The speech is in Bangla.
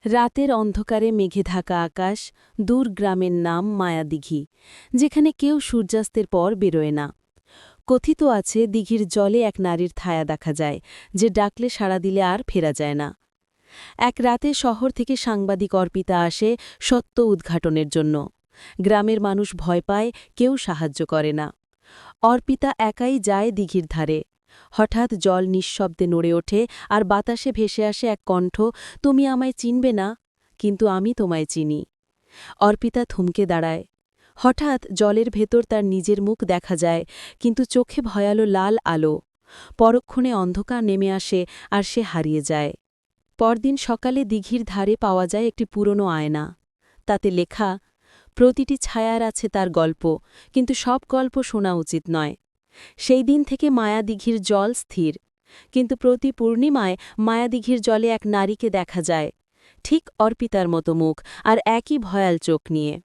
রাতের অন্ধকারে মেঘে ঢাকা আকাশ, দূর গ্রামের নাম মায়াদিঘি, যেখানে কেউ সূর্যাস্তের পর বেরোয় না। কথিত আছে দিঘির জলে এক নারীর ছায়া দেখা যায়, যে ডাকলে সাড়া দিলে আর ফেরা যায় না। এক রাতে শহর থেকে সাংবাদিক অর্পিতা আসে সত্য উদ্ঘাটনের জন্য। গ্রামের মানুষ ভয় পায়, কেউ সাহায্য করে না। অর্পিতা একাই যায় দিঘির ধারে। হঠাৎ জল নিঃশব্দে নড়ে ওঠে, আর বাতাসে ভেসে আসে এক কণ্ঠ, তুমি আমায় চিনবে না, কিন্তু আমি তোমায় চিনি। অর্পিতা থমকে দাঁড়ায়। হঠাৎ জলের ভেতর তার নিজের মুখ দেখা যায়, কিন্তু চোখে ভয়ালো লাল আলো। পরক্ষণে অন্ধকার নেমে আসে, আর সে হারিয়ে যায়। পরদিন সকালে দিঘির ধারে পাওয়া যায় একটি পুরনো আয়না। তাতে লেখা, প্রতিটি ছায়ার আছে তার গল্প, কিন্তু সব গল্প শোনা উচিত নয়। সেই দিন থেকে মায়াদিঘির জল স্থির, কিন্তু প্রতি পূর্ণিমায় মায়াদিঘির জলে এক নারীকে দেখা যায়, ঠিক অর্পিতার মতো মুখ আর একই ভয়াল চোখ নিয়ে।